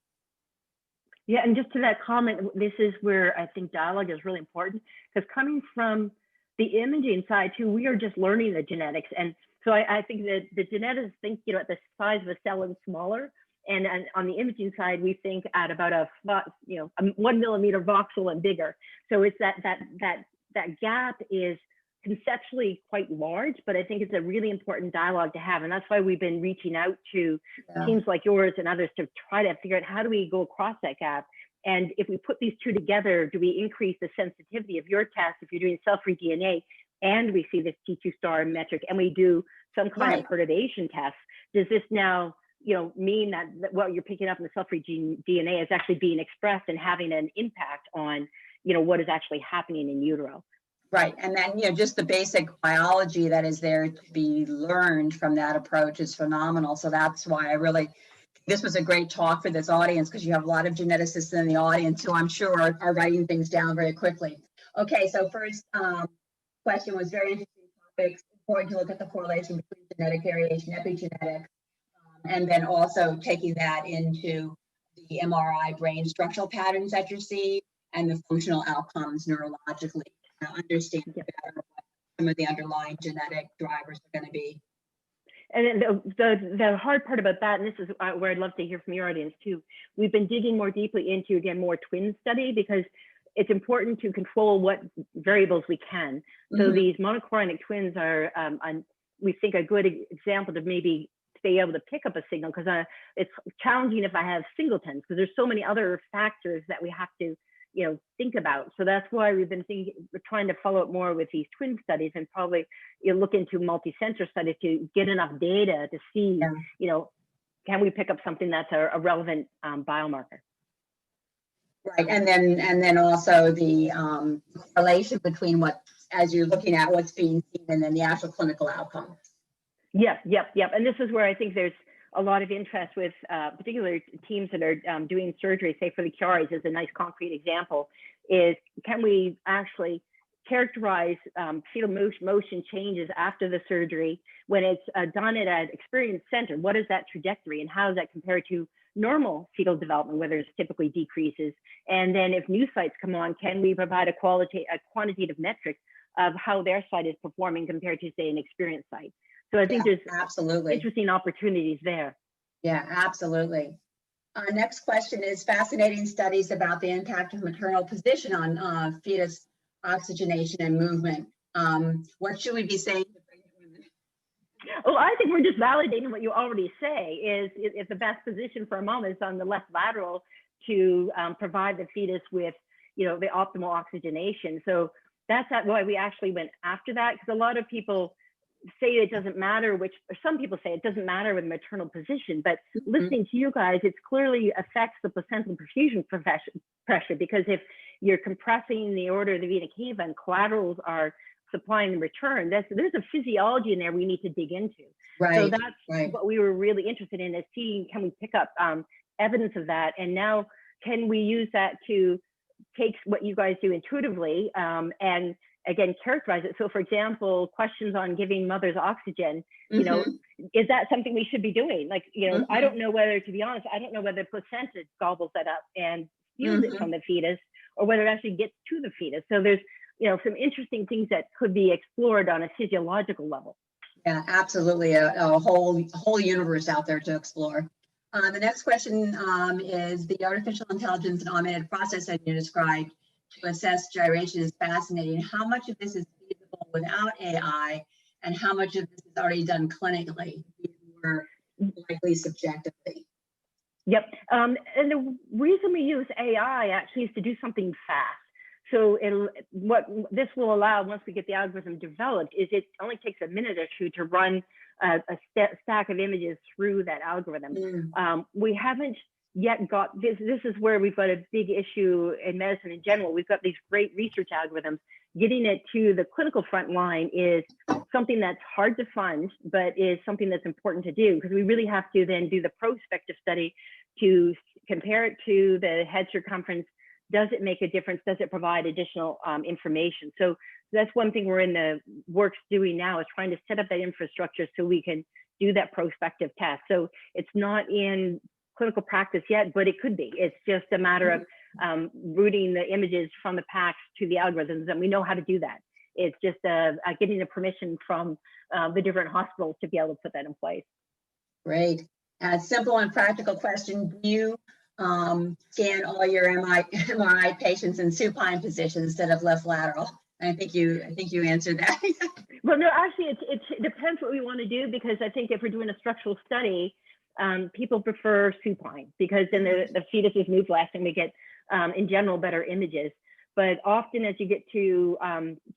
Speaker 2: Yeah, and just to that comment, this is where I think dialogue is really important, because coming from the imaging side too, we are just learning the genetics. And so I think that the geneticists think, at the size of a cell and smaller. And on the imaging side, we think at about a 1 millimeter voxel and bigger. So it's that gap is conceptually quite large, but I think it's a really important dialogue to have. And that's why we've been reaching out to teams like yours and others to try to figure out how do we go across that gap. And if we put these two together, do we increase the sensitivity of your test if you're doing cell-free DNA and we see this T2 star metric and we do some kind of perturbation test? Does this now mean that what you're picking up in the cell-free DNA is actually being expressed and having an impact on what is actually happening in utero?
Speaker 1: Right, and then just the basic biology that is there to be learned from that approach is phenomenal. So that's why this was a great talk for this audience, because you have a lot of geneticists in the audience who I'm sure are writing things down very quickly. Okay, so first question was very interesting topic. It's important to look at the correlation between genetic variation, epigenetics, and then also taking that into the MRI brain structural patterns that you see and the functional outcomes neurologically. Understand better what some of the underlying genetic drivers are going to be.
Speaker 2: And the hard part about that, and this is where I'd love to hear from your audience too, we've been digging more deeply into, again, more twin study, because it's important to control what variables we can. So these monochloronic twins are, we think, a good example to maybe be able to pick up a signal, because it's challenging if I have singletons, because there's so many other factors that we have to think about. So that's why we're trying to follow up more with these twin studies, and probably look into multi-center studies to get enough data to see, can we pick up something that's a relevant biomarker?
Speaker 1: Right, and then also the relation between what, as you're looking at what's being seen and then the actual clinical outcome.
Speaker 2: Yep. And this is where I think there's a lot of interest with particular teams that are doing surgery, say for the Chiaris is a nice concrete example, is can we actually characterize fetal motion changes after the surgery when it's done at an experienced center? What is that trajectory and how does that compare to normal fetal development, where there's typically decreases? And then if new sites come on, can we provide a quantitative metric of how their site is performing compared to, say, an experienced site? So I think there's
Speaker 1: absolutely
Speaker 2: interesting opportunities there.
Speaker 1: Yeah, absolutely. Our next question is fascinating studies about the impact of maternal position on fetus oxygenation and movement. What should we be saying to pregnant women?
Speaker 2: Well, I think we're just validating what you already say, is if the best position for a mom is on the left lateral to provide the fetus with, the optimal oxygenation. So that's why we actually went after that, because a lot of people say it doesn't matter or some people say it doesn't matter with maternal position, but listening to you guys, it clearly affects the placental perfusion pressure, because if you're compressing the aorta or the vena cava and collaterals are supplying the return, there's a physiology in there we need to dig into.
Speaker 1: Right.
Speaker 2: So that's what we were really interested in, is seeing, can we pick up evidence of that? And now can we use that to take what you guys do intuitively and again, characterize it. So for example, questions on giving mothers oxygen, is that something we should be doing? Like, I don't know whether, to be honest, I don't know whether placenta gobbles that up and steals it from the fetus, or whether it actually gets to the fetus. So there's, some interesting things that could be explored on a physiological level.
Speaker 1: Yeah, absolutely. A whole universe out there to explore. The next question is the artificial intelligence and automated process that you described to assess gyration is fascinating. How much of this is feasible without AI, and how much of this is already done clinically, or likely subjectively?
Speaker 2: Yep. And the reason we use AI actually is to do something fast. So what this will allow, once we get the algorithm developed, is it only takes a minute or two to run a stack of images through that algorithm. We haven't yet got this. This is where we've got a big issue in medicine in general. We've got these great research algorithms. Getting it to the clinical front line is something that's hard to fund, but is something that's important to do, because we really have to then do the prospective study to compare it to the head circumference. Does it make a difference? Does it provide additional information? So that's one thing we're in the works doing now, is trying to set up that infrastructure so we can do that prospective test. So it's not in clinical practice yet, but it could be. It's just a matter of routing the images from the packs to the algorithms, and we know how to do that. It's just getting the permission from the different hospitals to be able to put that in place.
Speaker 1: Great. A simple and practical question: do you scan all your MRI patients in supine position instead of left lateral? I think you answered that.
Speaker 2: Well, no, actually, it depends what we want to do, because I think if we're doing a structural study, people prefer supine, because then the fetuses move less and we get, in general, better images. But often as you get to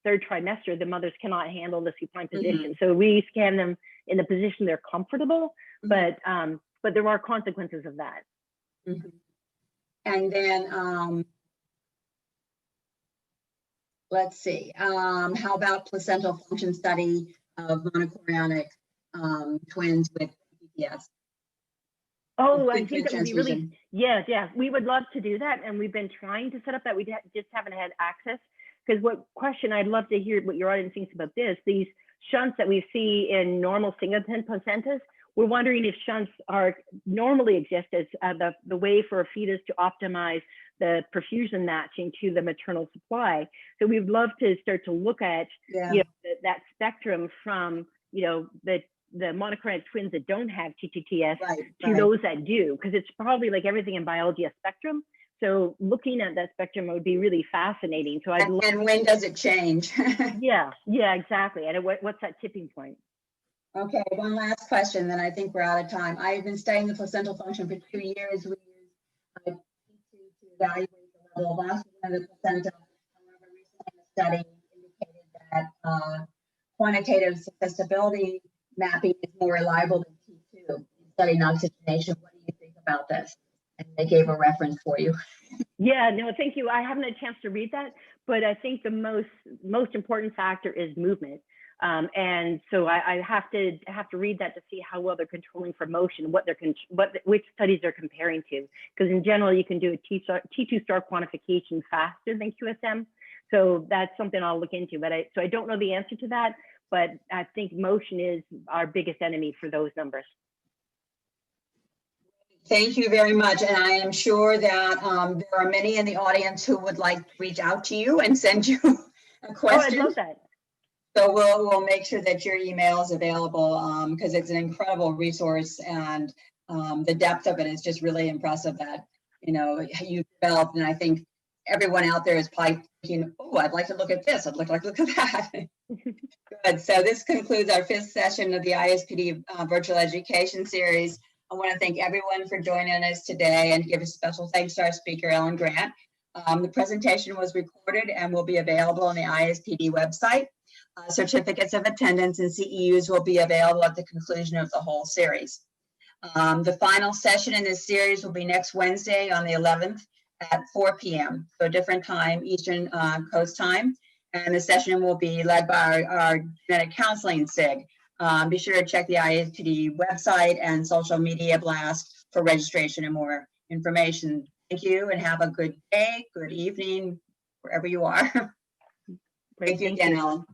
Speaker 2: third trimester, the mothers cannot handle the supine position. So we scan them in the position they're comfortable, but there are consequences of that.
Speaker 1: And then let's see, how about placental function study of monochorionic twins with PPS?
Speaker 2: Oh, I think that would be really, yeah, we would love to do that. And we've been trying to set up that. We just haven't had access. Because I'd love to hear what your audience thinks about this. These shunts that we see in normal singleton placentas, we're wondering if shunts normally exist as the way for a fetus to optimize the perfusion matching to the maternal supply. So we'd love to start to look at that spectrum from the monochorionic twins that don't have TTTS to those that do, because it's probably like everything in biology, a spectrum. So looking at that spectrum would be really fascinating. So
Speaker 1: and when does it change?
Speaker 2: yeah, exactly. And what's that tipping point?
Speaker 1: Okay, one last question, then I think we're out of time. I've been studying the placental function for 2 years. We use P2 to evaluate the level of oxygen of the placenta. However, recently a study indicated that quantitative susceptibility mapping is more reliable than P2 in studying oxygenation. What do you think about this? And they gave a reference for you.
Speaker 2: Yeah, no, thank you. I haven't had a chance to read that, but I think the most important factor is movement. And so I have to read that to see how well they're controlling for motion, which studies they're comparing to. Because in general, you can do a T2 star quantification faster than QSM. So that's something I'll look into. But I don't know the answer to that, but I think motion is our biggest enemy for those numbers.
Speaker 1: Thank you very much. And I am sure that there are many in the audience who would like to reach out to you and send you a question.
Speaker 2: Oh, I'd love that.
Speaker 1: So we'll make sure that your email is available because it's an incredible resource, and the depth of it is just really impressive that, you know, you've developed. And I think everyone out there is probably thinking, oh, I'd like to look at this. I'd look at that. Good. So this concludes our 5th session of the ISPD Virtual Education Series. I want to thank everyone for joining us today and give a special thanks to our speaker, Ellen Grant. The presentation was recorded and will be available on the ISPD website. Certificates of attendance and CEUs will be available at the conclusion of the whole series. The final session in this series will be next Wednesday on the 11th at 4 p.m. So a different time, Eastern Coast time. And the session will be led by our genetic counseling SIG. Be sure to check the ISPD website and social media blast for registration and more information. Thank you and have a good day, good evening, wherever you are.
Speaker 2: Great,
Speaker 1: Thank you again, Ellen.